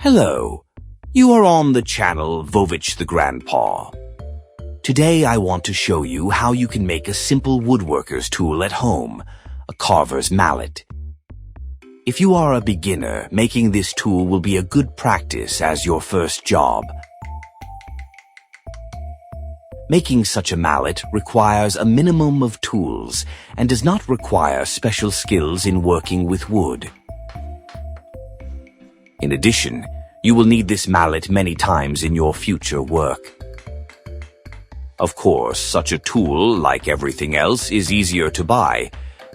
Hello, you are on the channel Vovich the Grandpa. Today I want to show you how you can make a simple woodworker's tool at home, a Carvers Mallet. If you are a beginner, making this tool will be a good practice as your first job. Making such a mallet requires a minimum of tools and does not require special skills in working with wood. In addition, you will need this mallet many times in your future work. Of course, such a tool, like everything else, is easier to buy,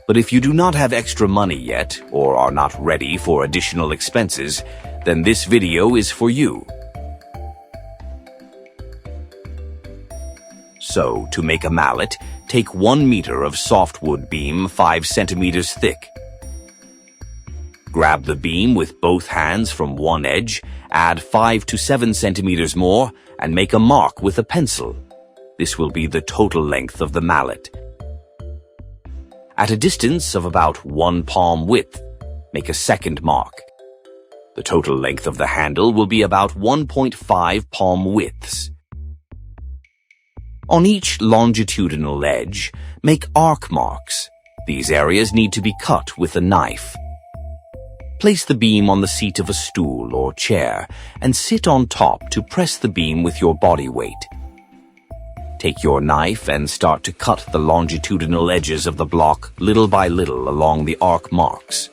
but if you do not have extra money yet or are not ready for additional expenses, then this video is for you. So, to make a mallet, take 1 meter of softwood beam 5 centimeters thick. Grab the beam with both hands from one edge, add 5 to 7 centimeters more, and make a mark with a pencil. This will be the total length of the mallet. At a distance of about 1 palm width, make a second mark. The total length of the handle will be about 1.5 palm widths. On each longitudinal edge, make arc marks. These areas need to be cut with a knife. Place the beam on the seat of a stool or chair and sit on top to press the beam with your body weight. Take your knife and start to cut the longitudinal edges of the block little by little along the arc marks.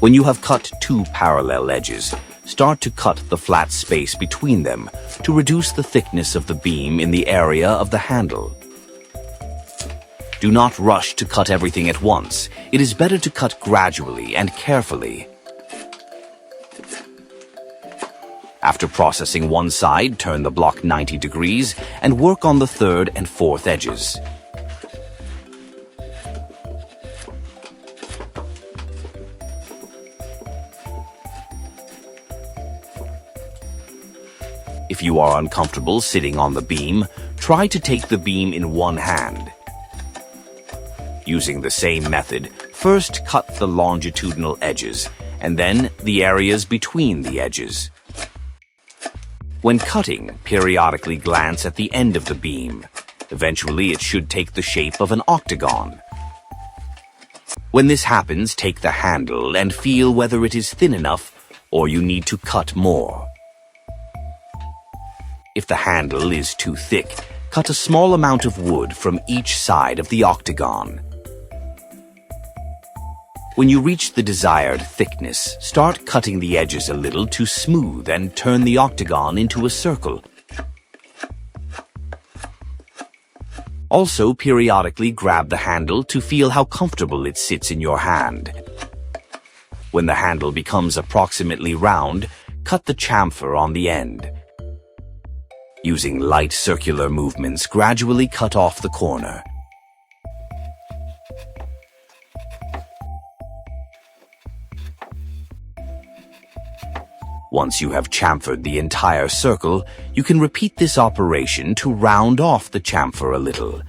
When you have cut 2 parallel edges, start to cut the flat space between them to reduce the thickness of the beam in the area of the handle. Do not rush to cut everything at once. It is better to cut gradually and carefully. After processing one side, turn the block 90 degrees and work on the 3rd and 4th edges. If you are uncomfortable sitting on the beam, try to take the beam in one hand. Using the same method, first cut the longitudinal edges, and then the areas between the edges. When cutting, periodically glance at the end of the beam. Eventually, it should take the shape of an octagon. When this happens, take the handle and feel whether it is thin enough or you need to cut more. If the handle is too thick, cut a small amount of wood from each side of the octagon. When you reach the desired thickness, start cutting the edges a little to smooth and turn the octagon into a circle. Also, periodically grab the handle to feel how comfortable it sits in your hand. When the handle becomes approximately round, cut the chamfer on the end. Using light circular movements, gradually cut off the corner. Once you have chamfered the entire circle, you can repeat this operation to round off the chamfer a little.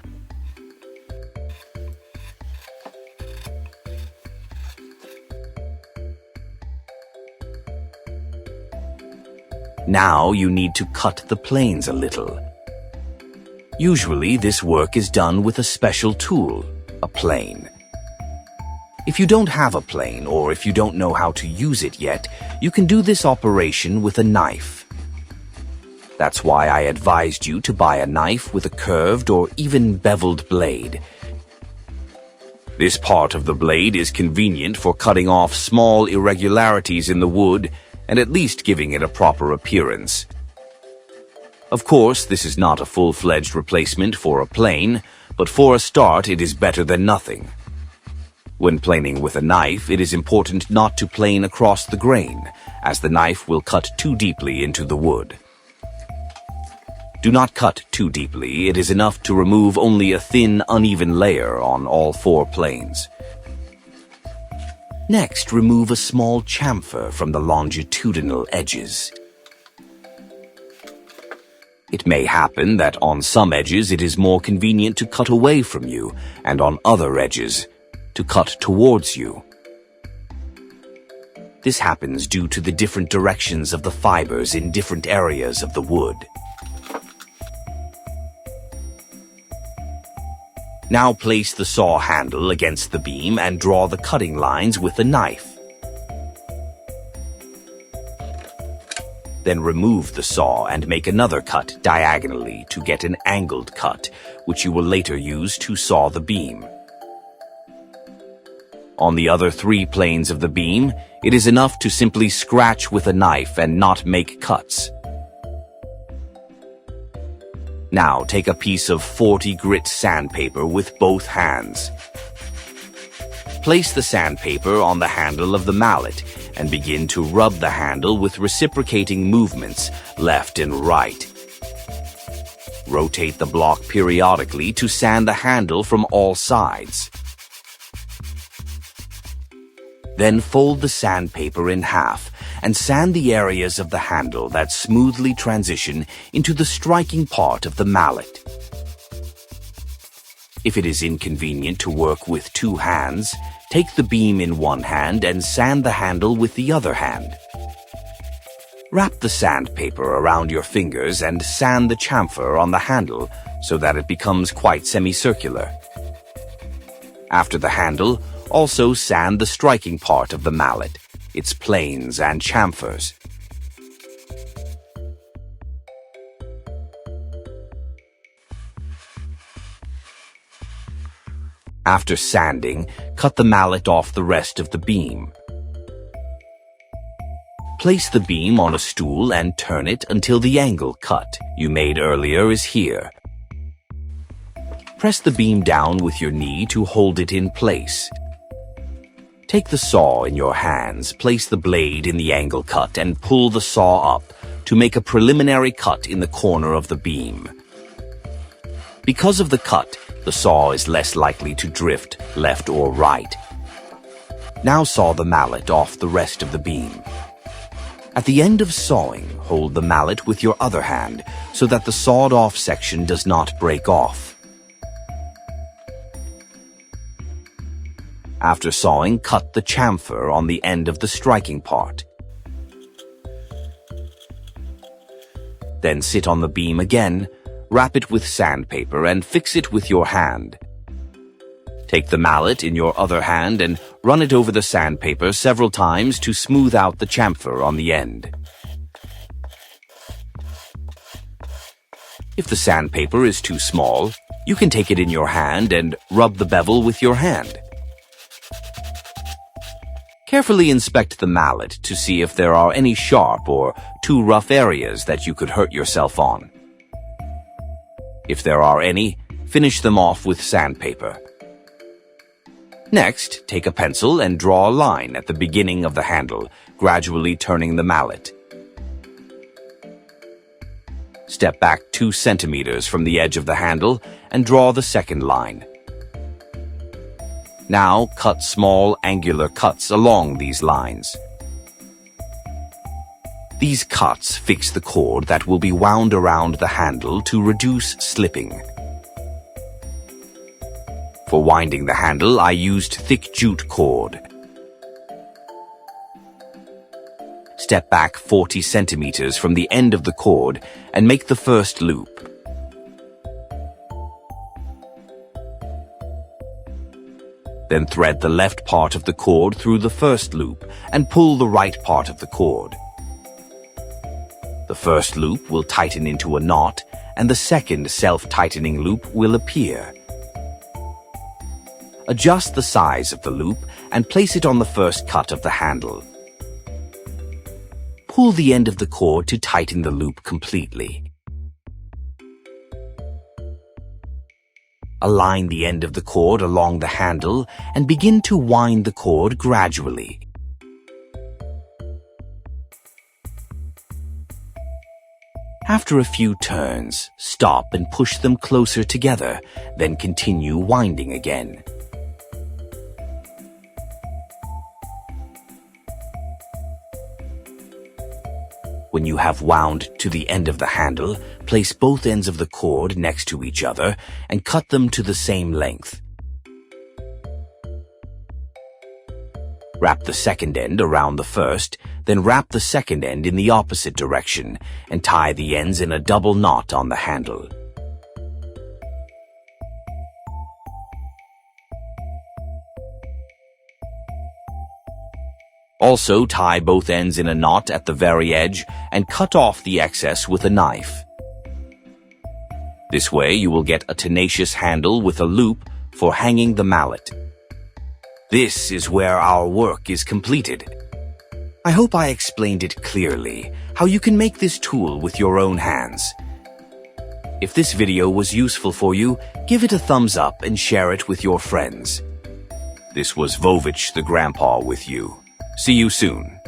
Now you need to cut the planes a little. Usually this work is done with a special tool, a plane. If you don't have a plane or if you don't know how to use it yet, you can do this operation with a knife. That's why I advised you to buy a knife with a curved or even beveled blade. This part of the blade is convenient for cutting off small irregularities in the wood and at least giving it a proper appearance. Of course, this is not a full-fledged replacement for a plane, but for a start it is better than nothing. When planing with a knife, it is important not to plane across the grain, as the knife will cut too deeply into the wood. Do not cut too deeply. It is enough to remove only a thin, uneven layer on all 4 planes. Next, remove a small chamfer from the longitudinal edges. It may happen that on some edges it is more convenient to cut away from you, and on other edges, to cut towards you. This happens due to the different directions of the fibers in different areas of the wood. Now place the saw handle against the beam and draw the cutting lines with a knife. Then remove the saw and make another cut diagonally to get an angled cut, which you will later use to saw the beam. On the other 3 planes of the beam, it is enough to simply scratch with a knife and not make cuts. Now take a piece of 40 grit sandpaper with both hands. Place the sandpaper on the handle of the mallet and begin to rub the handle with reciprocating movements left and right. Rotate the block periodically to sand the handle from all sides. Then fold the sandpaper in half and sand the areas of the handle that smoothly transition into the striking part of the mallet. If it is inconvenient to work with 2 hands, take the beam in one hand and sand the handle with the other hand. Wrap the sandpaper around your fingers and sand the chamfer on the handle so that it becomes quite semicircular. After the handle, also sand the striking part of the mallet, its planes and chamfers. After sanding, cut the mallet off the rest of the beam. Place the beam on a stool and turn it until the angle cut you made earlier is here. Press the beam down with your knee to hold it in place. Take the saw in your hands, place the blade in the angle cut, and pull the saw up to make a preliminary cut in the corner of the beam. Because of the cut, the saw is less likely to drift left or right. Now saw the mallet off the rest of the beam. At the end of sawing, hold the mallet with your other hand so that the sawed-off section does not break off. After sawing, cut the chamfer on the end of the striking part. Then sit on the beam again, wrap it with sandpaper and fix it with your hand. Take the mallet in your other hand and run it over the sandpaper several times to smooth out the chamfer on the end. If the sandpaper is too small, you can take it in your hand and rub the bevel with your hand. Carefully inspect the mallet to see if there are any sharp or too rough areas that you could hurt yourself on. If there are any, finish them off with sandpaper. Next, take a pencil and draw a line at the beginning of the handle, gradually turning the mallet. Step back 2 centimeters from the edge of the handle and draw the second line. Now cut small angular cuts along these lines. These cuts fix the cord that will be wound around the handle to reduce slipping. For winding the handle, I used thick jute cord. Step back 40 centimeters from the end of the cord and make the first loop. Then thread the left part of the cord through the first loop and pull the right part of the cord. The first loop will tighten into a knot, and the second self-tightening loop will appear. Adjust the size of the loop and place it on the first cut of the handle. Pull the end of the cord to tighten the loop completely. Align the end of the cord along the handle and begin to wind the cord gradually. After a few turns, stop and push them closer together, then continue winding again. When you have wound to the end of the handle, place both ends of the cord next to each other and cut them to the same length. Wrap the second end around the first, then wrap the second end in the opposite direction and tie the ends in a double knot on the handle. Also, tie both ends in a knot at the very edge and cut off the excess with a knife. This way you will get a tenacious handle with a loop for hanging the mallet. This is where our work is completed. I hope I explained it clearly, how you can make this tool with your own hands. If this video was useful for you, give it a thumbs up and share it with your friends. This was Vovich the Grandpa with you. See you soon.